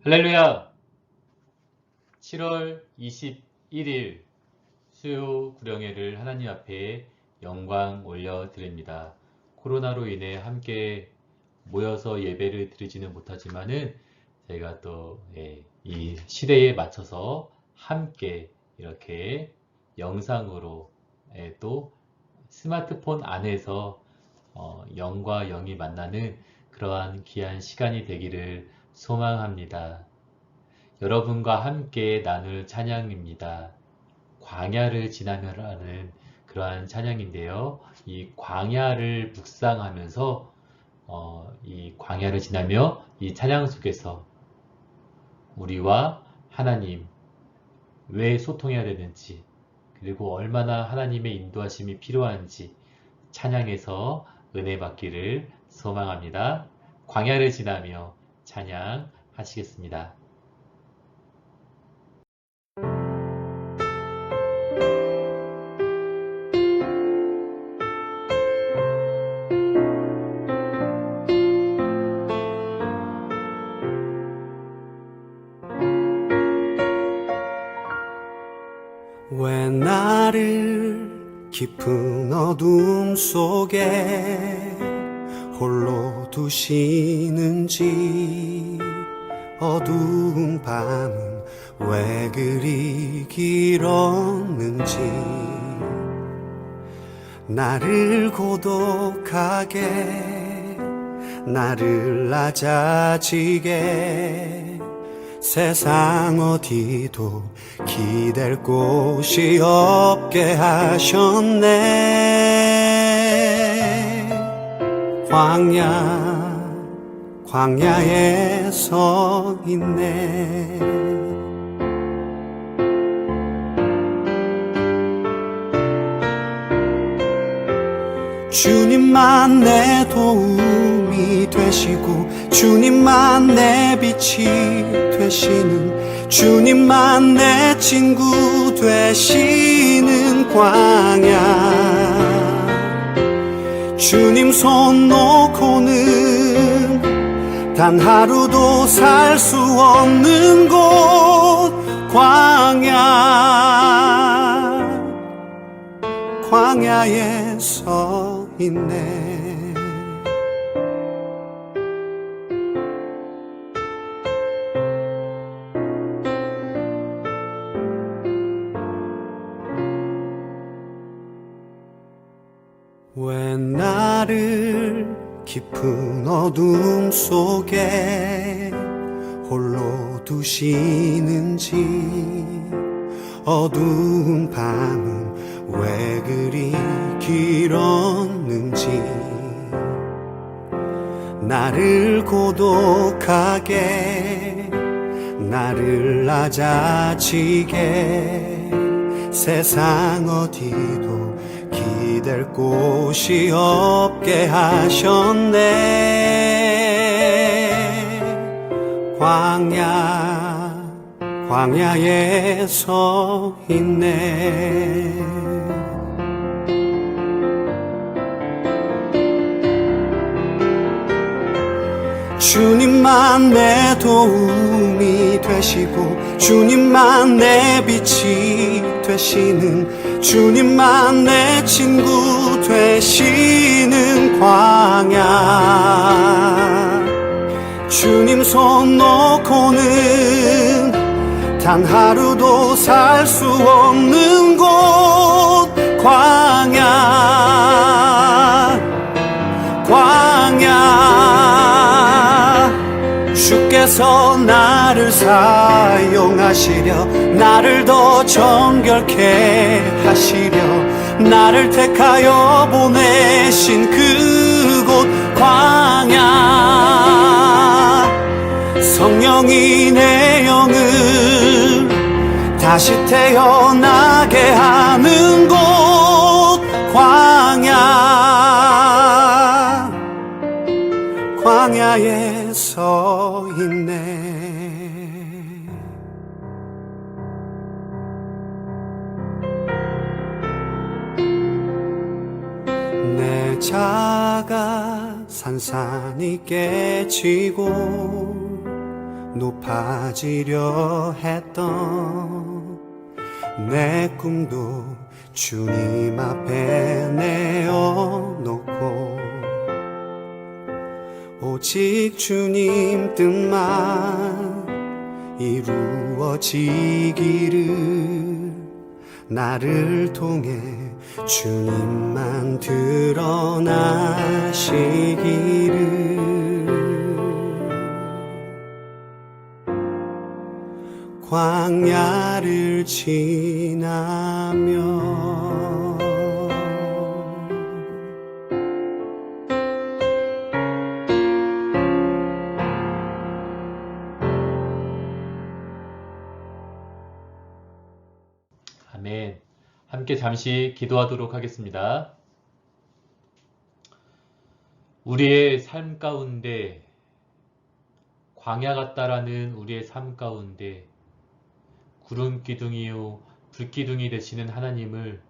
할렐루야! 7월 21일 수요 구령회를 하나님 앞에 영광 올려드립니다. 코로나로 인해 함께 모여서 예배를 드리지는 못하지만은 저희가 또 이 시대에 맞춰서 함께 이렇게 영상으로 또 스마트폰 안에서 영과 영이 만나는 그러한 귀한 시간이 되기를 소망합니다. 여러분과 함께 나눌 찬양입니다. 광야를 지나며라는 그러한 찬양인데요. 이 광야를 묵상하면서 이 광야를 지나며 이 찬양 속에서 우리와 하나님 왜 소통해야 되는지, 그리고 얼마나 하나님의 인도하심이 필요한지 찬양에서 은혜 받기를 소망합니다. 광야를 지나며 찬양하시겠습니다. 왜 나를 깊은 어둠 속에 홀로 두시는지, 어두운 밤은 왜 그리 길었는지, 나를 고독하게, 나를 낮아지게, 세상 어디도 기댈 곳이 없게 하셨네. 광야에 서 있네. 주님만 내 도움이 되시고, 주님만 내 빛이 되시는, 주님만 내 친구 되시는 광야. 주님 손 놓고는 단 하루도 살 수 없는 곳, 광야에 서 있네. 왜 나를 깊은 어둠 속에 홀로 두시는지, 어두운 밤은 왜 그리 길었는지, 나를 고독하게, 나를 낮아지게, 세상 어디도 기댈 곳이 없게 하셨네. 광야에 서 있네. 주님만 내 도움이 되시고, 주님만 내 빛이 되시는, 주님만 내 친구 되시는 광야. 주님 손 놓고는 단 하루도 살 수 없는 곳, 광야. 주께서 나를 사용하시려, 나를 더 정결케 하시려, 나를 택하여 보내신 그곳 광야. 성령이 내 영을 다시 태어나게 하는 곳, 광야에 서 있네. 내 자가 산산이 깨지고 높아지려 했던 내 꿈도 주님 앞에 내어놓고 오직 주님 뜻만 이루어지기를 나를 통해 주님만 드러나시기를 광야를 지나며 아멘. 함께 잠시 기도하도록 하겠습니다. 우리의 삶 가운데 광야 같다라는 우리의 삶 가운데 구름 기둥이요 불기둥이 되시는 하나님을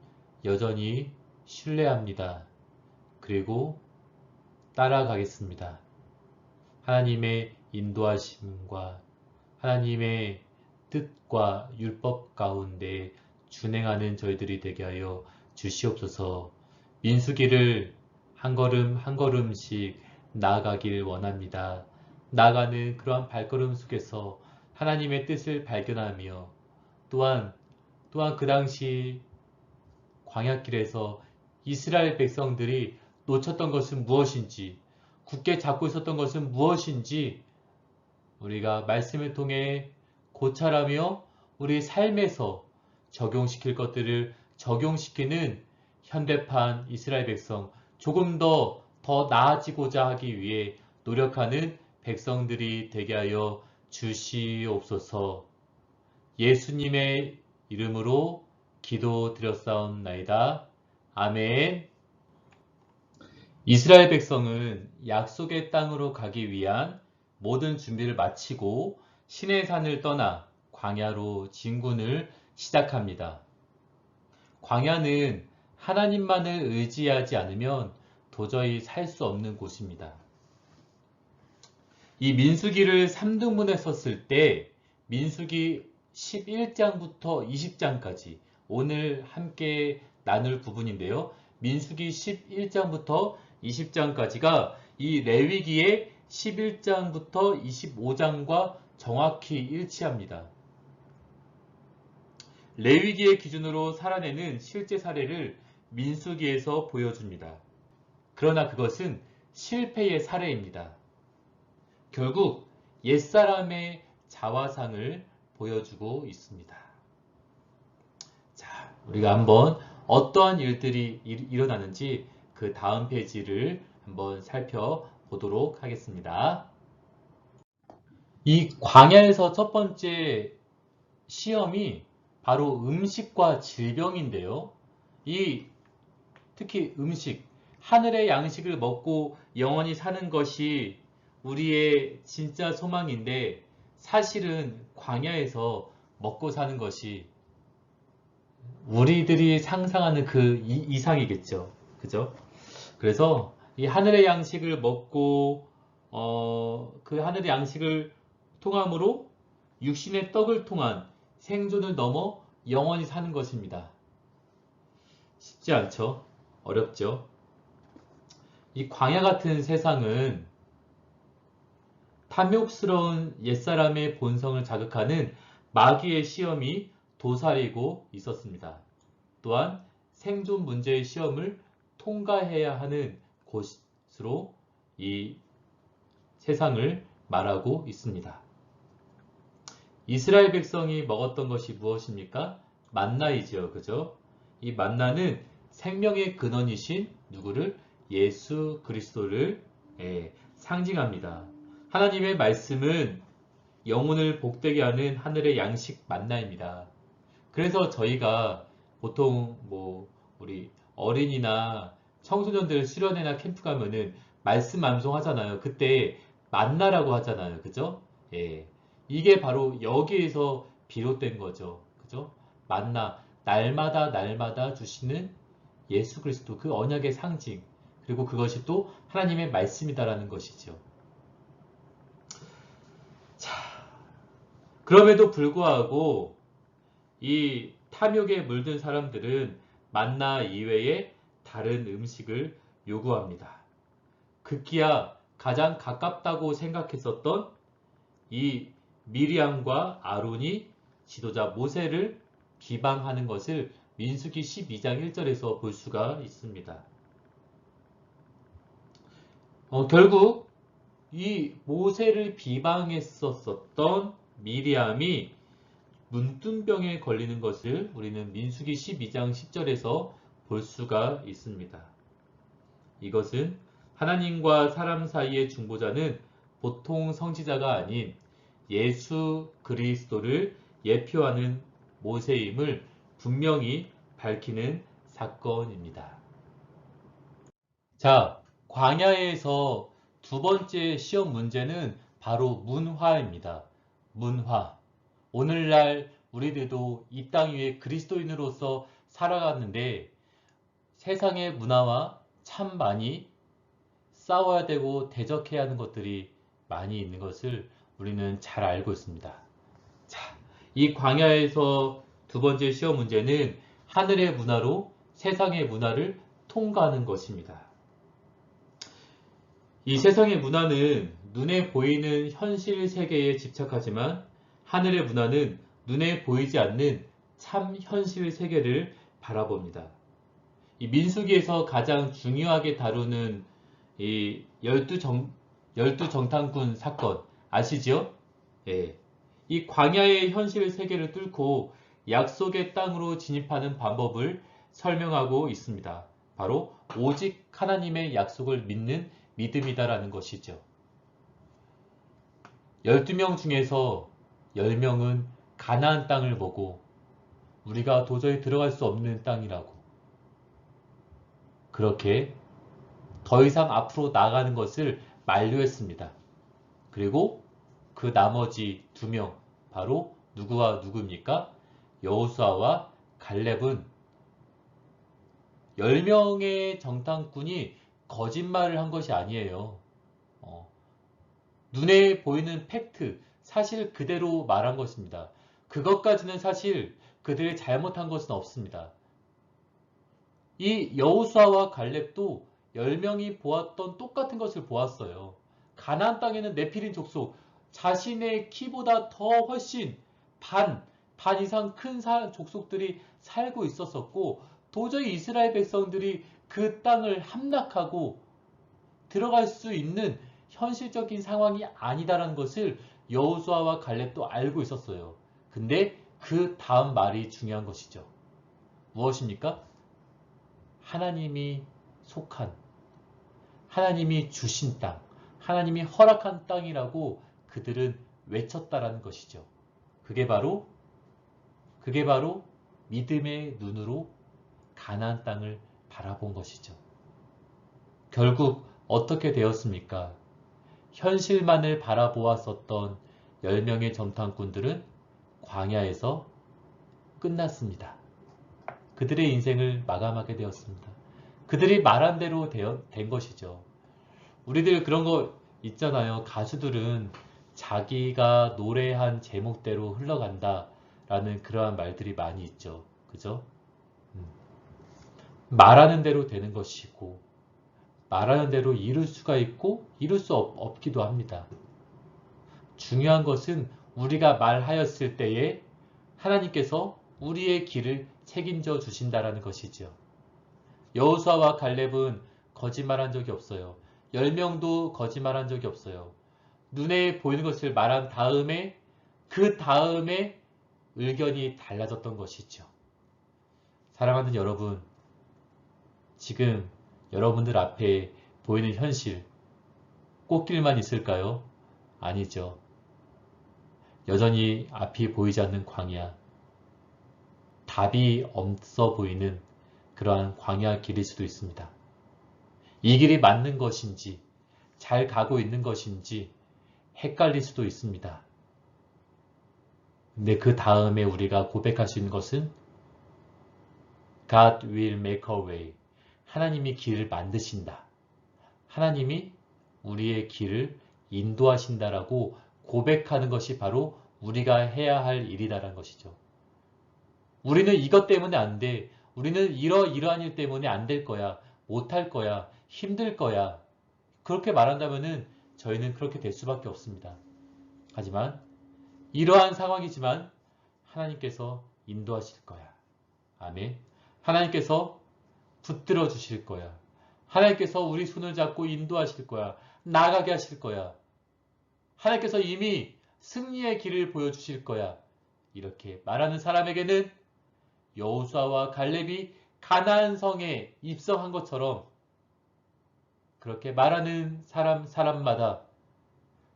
여전히 신뢰합니다. 그리고 따라가겠습니다. 하나님의 인도하심과 하나님의 뜻과 율법 가운데 준행하는 저희들이 되게 하여 주시옵소서. 민수기를 한 걸음 한 걸음씩 나아가길 원합니다. 나아가는 그러한 발걸음 속에서 하나님의 뜻을 발견하며 또한 그 당시 광야길에서 이스라엘 백성들이 놓쳤던 것은 무엇인지, 굳게 잡고 있었던 것은 무엇인지 우리가 말씀을 통해 고찰하며 우리 삶에서 적용시킬 것들을 적용시키는 현대판 이스라엘 백성, 조금 더 나아지고자 하기 위해 노력하는 백성들이 되게 하여 주시옵소서. 예수님의 이름으로 기도드렸사옵나이다. 아멘. 이스라엘 백성은 약속의 땅으로 가기 위한 모든 준비를 마치고 시내산을 떠나 광야로 진군을 시작합니다. 광야는 하나님만을 의지하지 않으면 도저히 살 수 없는 곳입니다. 이 민수기를 3등분해 썼을 때 민수기 11장부터 20장까지 오늘 함께 나눌 부분인데요. 민수기 11장부터 20장까지가 이 레위기의 11장부터 25장과 정확히 일치합니다. 레위기의 기준으로 살아내는 실제 사례를 민수기에서 보여줍니다. 그러나 그것은 실패의 사례입니다. 결국 옛사람의 자화상을 보여주고 있습니다. 자, 우리가 한번 어떠한 일들이 일어나는지 그 다음 페이지를 한번 살펴보도록 하겠습니다. 이 광야에서 첫 번째 시험이 바로 음식과 질병인데요. 특히 음식, 하늘의 양식을 먹고 영원히 사는 것이 우리의 진짜 소망인데 사실은 광야에서 먹고 사는 것이 우리들이 상상하는 그 이상이겠죠. 그죠? 그래서 이 하늘의 양식을 먹고 그 하늘의 양식을 통함으로 육신의 떡을 통한 생존을 넘어 영원히 사는 것입니다. 쉽지 않죠? 어렵죠? 이 광야 같은 세상은 탐욕스러운 옛사람의 본성을 자극하는 마귀의 시험이 도사리고 있었습니다. 또한 생존 문제의 시험을 통과해야 하는 곳으로 이 세상을 말하고 있습니다. 이스라엘 백성이 먹었던 것이 무엇입니까? 만나이지요. 그죠? 이 만나는 생명의 근원이신 누구를? 예수 그리스도를 상징합니다. 하나님의 말씀은 영혼을 복되게 하는 하늘의 양식 만나입니다. 그래서 저희가 보통 우리 어린이나 청소년들 수련회나 캠프 가면은 말씀 암송하잖아요. 그때 만나라고 하잖아요. 그죠? 이게 바로 여기에서 비롯된 거죠. 그죠? 만나, 날마다 주시는 예수 그리스도, 그 언약의 상징, 그리고 그것이 또 하나님의 말씀이다라는 것이죠. 자, 그럼에도 불구하고 이 탐욕에 물든 사람들은 만나 이외에 다른 음식을 요구합니다. 급기야 가장 가깝다고 생각했었던 이 미리암과 아론이 지도자 모세를 비방하는 것을 민수기 12장 1절에서 볼 수가 있습니다. 결국 이 모세를 비방했었던 미리암이 문둥병에 걸리는 것을 우리는 민수기 12장 10절에서 볼 수가 있습니다. 이것은 하나님과 사람 사이의 중보자는 보통 성지자가 아닌 예수 그리스도를 예표하는 모세임을 분명히 밝히는 사건입니다. 자, 광야에서 두 번째 시험 문제는 바로 문화입니다. 문화. 오늘날 우리들도 이 땅 위에 그리스도인으로서 살아가는데 세상의 문화와 참 많이 싸워야 되고 대적해야 하는 것들이 많이 있는 것을 우리는 잘 알고 있습니다. 자, 이 광야에서 두 번째 시험 문제는 하늘의 문화로 세상의 문화를 통과하는 것입니다. 이 세상의 문화는 눈에 보이는 현실 세계에 집착하지만 하늘의 문화는 눈에 보이지 않는 참 현실 세계를 바라봅니다. 이 민수기에서 가장 중요하게 다루는 이 열두 정탐꾼 사건 아시죠? 예. 이 광야의 현실 세계를 뚫고 약속의 땅으로 진입하는 방법을 설명하고 있습니다. 바로 오직 하나님의 약속을 믿는 믿음이다라는 것이죠. 12명 중에서 10명은 가나안 땅을 보고 우리가 도저히 들어갈 수 없는 땅이라고 그렇게 더 이상 앞으로 나가는 것을 만류했습니다. 그리고 그 나머지 2명 바로 누구와 누구입니까? 여호수아와 갈렙은 10명의 정탐꾼이 거짓말을 한 것이 아니에요. 눈에 보이는 팩트, 사실 그대로 말한 것입니다. 그것까지는 사실 그들이 잘못한 것은 없습니다. 이 여호수아와 갈렙도 10명이 보았던 똑같은 것을 보았어요. 가나안 땅에는 네피림 족속, 자신의 키보다 더 훨씬 반 이상 큰 족속들이 살고 있었었고 도저히 이스라엘 백성들이 그 땅을 함락하고 들어갈 수 있는 현실적인 상황이 아니다라는 것을 여호수아와 갈렙도 알고 있었어요. 근데 그 다음 말이 중요한 것이죠. 무엇입니까? 하나님이 속한, 하나님이 주신 땅, 하나님이 허락한 땅이라고 그들은 외쳤다라는 것이죠. 그게 바로 믿음의 눈으로 가나안 땅을 바라본 것이죠. 결국 어떻게 되었습니까? 현실만을 바라보았었던 10명의 정탐꾼들은 광야에서 끝났습니다. 그들의 인생을 마감하게 되었습니다. 그들이 말한 대로 된 것이죠. 우리들 그런 거 있잖아요. 가수들은 자기가 노래한 제목대로 흘러간다 라는 그러한 말들이 많이 있죠. 그죠? 말하는 대로 되는 것이고 말하는 대로 이룰 수가 있고 이룰 수 없기도 합니다. 중요한 것은 우리가 말하였을 때에 하나님께서 우리의 길을 책임져 주신다라는 것이죠. 여호수아와 갈렙은 거짓말한 적이 없어요. 10명도 거짓말한 적이 없어요. 눈에 보이는 것을 말한 다음에 그 다음에 의견이 달라졌던 것이죠. 사랑하는 여러분, 지금 여러분들 앞에 보이는 현실, 꽃길만 있을까요? 아니죠. 여전히 앞이 보이지 않는 광야, 답이 없어 보이는 그러한 광야 길일 수도 있습니다. 이 길이 맞는 것인지, 잘 가고 있는 것인지 헷갈릴 수도 있습니다. 근데 그 다음에 우리가 고백할 수 있는 것은 God will make a way. 하나님이 길을 만드신다. 하나님이 우리의 길을 인도하신다라고 고백하는 것이 바로 우리가 해야 할 일이다라는 것이죠. 우리는 이것 때문에 안 돼. 우리는 이러한 일 때문에 안 될 거야. 못할 거야. 힘들 거야. 그렇게 말한다면은 저희는 그렇게 될 수밖에 없습니다. 하지만 이러한 상황이지만 하나님께서 인도하실 거야. 아멘. 하나님께서 붙들어 주실 거야. 하나님께서 우리 손을 잡고 인도하실 거야. 나가게 하실 거야. 하나님께서 이미 승리의 길을 보여주실 거야. 이렇게 말하는 사람에게는 여호수아와 갈렙이 가나안 성에 입성한 것처럼 그렇게 말하는 사람마다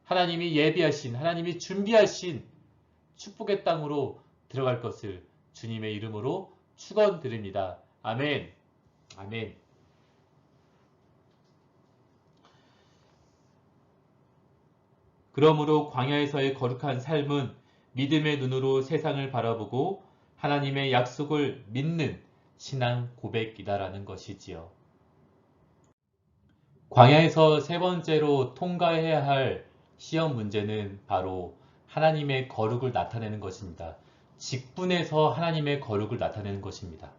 하나님이 예비하신, 하나님이 준비하신 축복의 땅으로 들어갈 것을 주님의 이름으로 축원드립니다. 아멘. 아멘. 그러므로 광야에서의 거룩한 삶은 믿음의 눈으로 세상을 바라보고 하나님의 약속을 믿는 신앙 고백이다라는 것이지요. 광야에서 세 번째로 통과해야 할 시험 문제는 바로 하나님의 거룩을 나타내는 것입니다. 직분에서 하나님의 거룩을 나타내는 것입니다.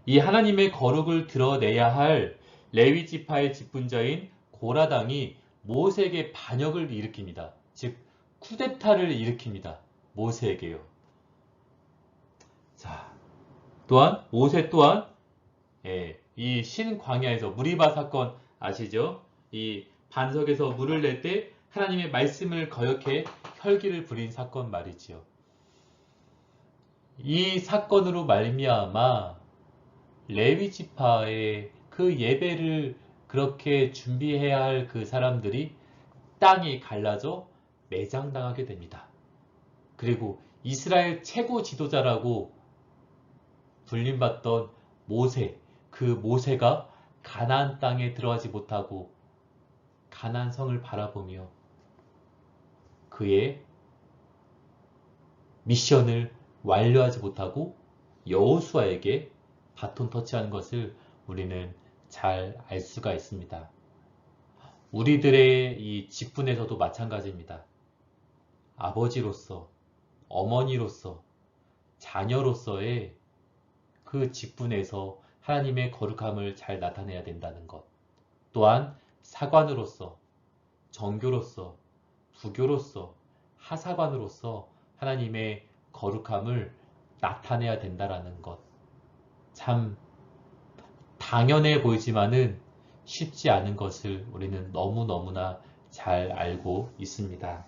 이 하나님의 거룩을 드러내야 할 레위 지파의 직분자인 고라당이 모세에게 반역을 일으킵니다. 즉 쿠데타를 일으킵니다. 모세에게요. 자, 또한 모세 또한 이 신광야에서 무리바 사건 아시죠? 이 반석에서 물을 낼 때 하나님의 말씀을 거역해 혈기를 부린 사건 말이지요. 이 사건으로 말미암아 레위 지파의 그 예배를 그렇게 준비해야 할 그 사람들이 땅이 갈라져 매장당하게 됩니다. 그리고 이스라엘 최고 지도자라고 불림받던 모세, 그 모세가 가나안 땅에 들어가지 못하고 가나안 성을 바라보며 그의 미션을 완료하지 못하고 여호수아에게 바톤 터치하는 것을 우리는 잘 알 수가 있습니다. 우리들의 이 직분에서도 마찬가지입니다. 아버지로서, 어머니로서, 자녀로서의 그 직분에서 하나님의 거룩함을 잘 나타내야 된다는 것. 또한 사관으로서, 정교로서, 부교로서, 하사관으로서 하나님의 거룩함을 나타내야 된다는 것. 참 당연해 보이지만은 쉽지 않은 것을 우리는 너무너무나 잘 알고 있습니다.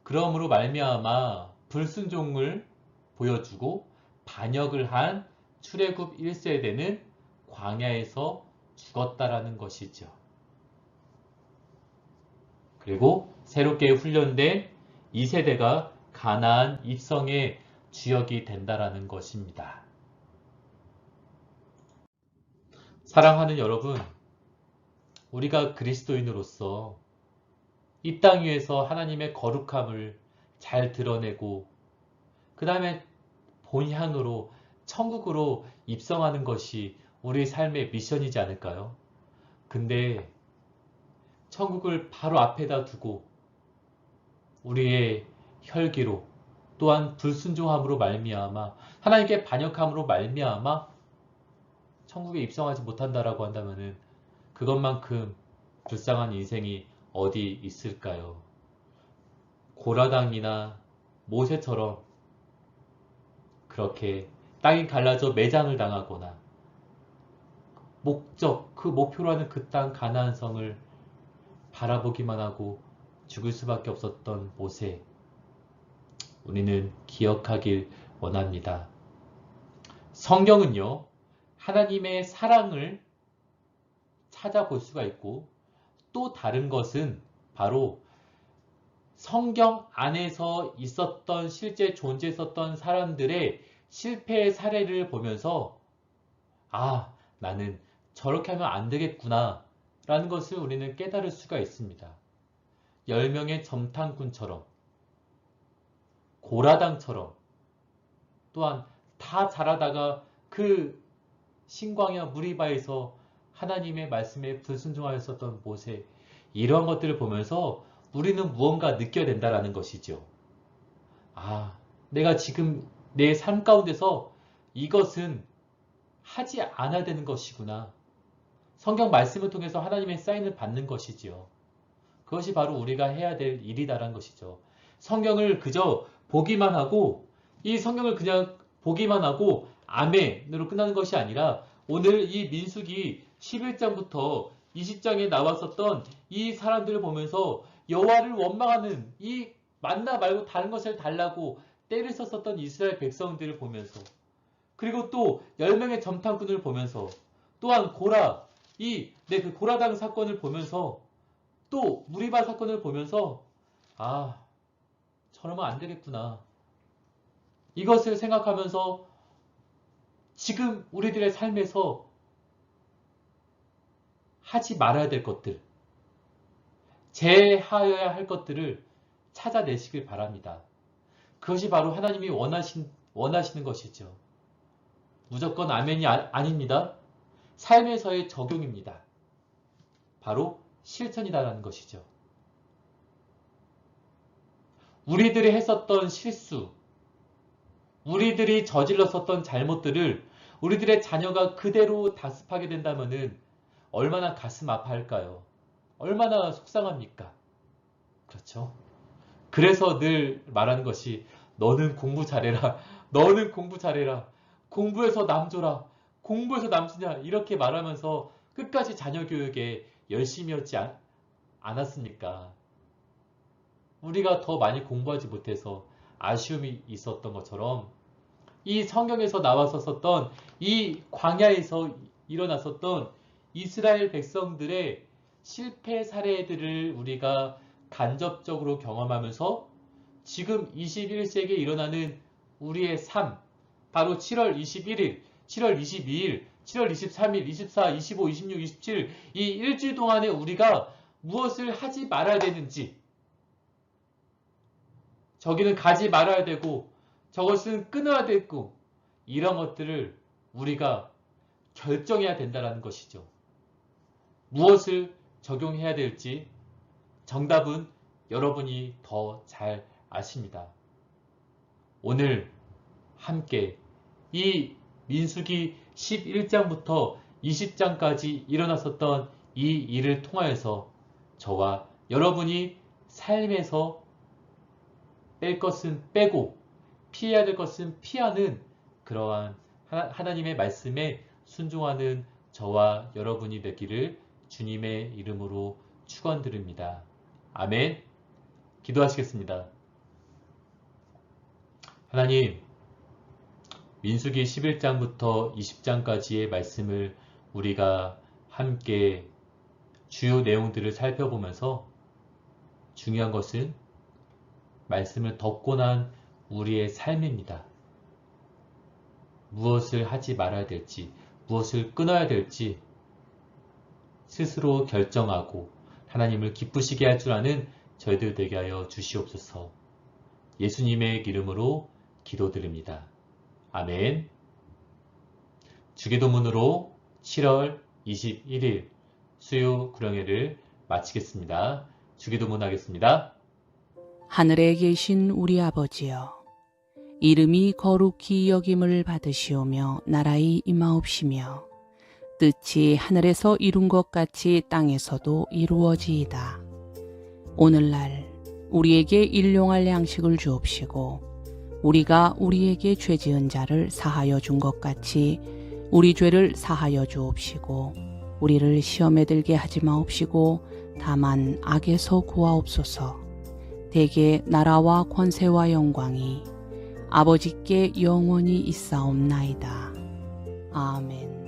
그러므로 말미암아 불순종을 보여주고 반역을 한 출애굽 1세대는 광야에서 죽었다라는 것이죠. 그리고 새롭게 훈련된 2세대가 가나안 입성의 주역이 된다라는 것입니다. 사랑하는 여러분, 우리가 그리스도인으로서 이 땅 위에서 하나님의 거룩함을 잘 드러내고 그 다음에 본향으로 천국으로 입성하는 것이 우리 삶의 미션이지 않을까요? 근데 천국을 바로 앞에다 두고 우리의 혈기로 또한 불순종함으로 말미암아 하나님께 반역함으로 말미암아 천국에 입성하지 못한다라고 한다면은 그것만큼 불쌍한 인생이 어디 있을까요? 고라당이나 모세처럼 그렇게 땅이 갈라져 매장을 당하거나 그 목표로 하는 그 땅 가나안 성을 바라보기만 하고 죽을 수밖에 없었던 모세, 우리는 기억하길 원합니다. 성경은요, 하나님의 사랑을 찾아볼 수가 있고 또 다른 것은 바로 성경 안에서 있었던 실제 존재했었던 사람들의 실패의 사례를 보면서 아, 나는 저렇게 하면 안 되겠구나 라는 것을 우리는 깨달을 수가 있습니다. 10명의 점탕꾼처럼 고라당처럼 또한 다 잘하다가 그 신광야 무리바에서 하나님의 말씀에 불순종하였었던 모세, 이러한 것들을 보면서 우리는 무언가 느껴야 된다라는 것이죠. 내가 지금 내 삶 가운데서 이것은 하지 않아야 되는 것이구나. 성경 말씀을 통해서 하나님의 사인을 받는 것이지요. 그것이 바로 우리가 해야 될 일이다라는 것이죠. 성경을 그저 보기만 하고, 이 성경을 그냥 보기만 하고 아멘으로 끝나는 것이 아니라, 오늘 이 민수기 11장부터 20장에 나왔었던 이 사람들을 보면서 여호와를 원망하는, 이 만나 말고 다른 것을 달라고 때를 썼었던 이스라엘 백성들을 보면서, 그리고 또 10명의 점탄꾼을 보면서, 또한 고라, 그 고라당 사건을 보면서, 또 무리바 사건을 보면서 저러면 안 되겠구나. 이것을 생각하면서 지금 우리들의 삶에서 하지 말아야 될 것들, 제하여야 할 것들을 찾아내시길 바랍니다. 그것이 바로 하나님이 원하시는 것이죠. 무조건 아멘이 아닙니다. 삶에서의 적용입니다. 바로 실천이다라는 것이죠. 우리들이 했었던 실수, 우리들이 저질렀었던 잘못들을 우리들의 자녀가 그대로 다습하게 된다면은 얼마나 가슴 아파할까요? 얼마나 속상합니까? 그렇죠? 그래서 늘 말하는 것이, 너는 공부 잘해라. 너는 공부 잘해라. 공부해서 남 줘라. 공부해서 남 주냐. 이렇게 말하면서 끝까지 자녀 교육에 열심이었지 않았습니까? 우리가 더 많이 공부하지 못해서 아쉬움이 있었던 것처럼, 이 성경에서 나왔었던 이 광야에서 일어났었던 이스라엘 백성들의 실패 사례들을 우리가 간접적으로 경험하면서 지금 21세기에 일어나는 우리의 삶, 바로 7월 21일, 7월 22일, 7월 23일, 24, 25, 26, 27, 이 일주일 동안에 우리가 무엇을 하지 말아야 되는지, 저기는 가지 말아야 되고 저것은 끊어야 되고, 이런 것들을 우리가 결정해야 된다는 것이죠. 무엇을 적용해야 될지 정답은 여러분이 더 잘 아십니다. 오늘 함께 이 민수기 11장부터 20장까지 일어났었던 이 일을 통하여서 저와 여러분이 삶에서 뺄 것은 빼고 피해야 될 것은 피하는 그러한 하나님의 말씀에 순종하는 저와 여러분이 되기를 주님의 이름으로 축원드립니다. 아멘. 기도하시겠습니다. 하나님, 민수기 11장부터 20장까지의 말씀을 우리가 함께 주요 내용들을 살펴보면서, 중요한 것은 말씀을 덮고 난 우리의 삶입니다. 무엇을 하지 말아야 될지, 무엇을 끊어야 될지 스스로 결정하고 하나님을 기쁘시게 할 줄 아는 저희들 되게 하여 주시옵소서. 예수님의 이름으로 기도드립니다. 아멘. 주기도문으로 7월 21일 수요 구령회를 마치겠습니다. 주기도문 하겠습니다. 하늘에 계신 우리 아버지여, 이름이 거룩히 여김을 받으시오며 나라의 임하옵시며 뜻이 하늘에서 이룬 것 같이 땅에서도 이루어지이다. 오늘날 우리에게 일용할 양식을 주옵시고, 우리가 우리에게 죄 지은 자를 사하여 준 것 같이 우리 죄를 사하여 주옵시고, 우리를 시험에 들게 하지 마옵시고 다만 악에서 구하옵소서. 대개 나라와 권세와 영광이 아버지께 영원히 있사옵나이다. 아멘.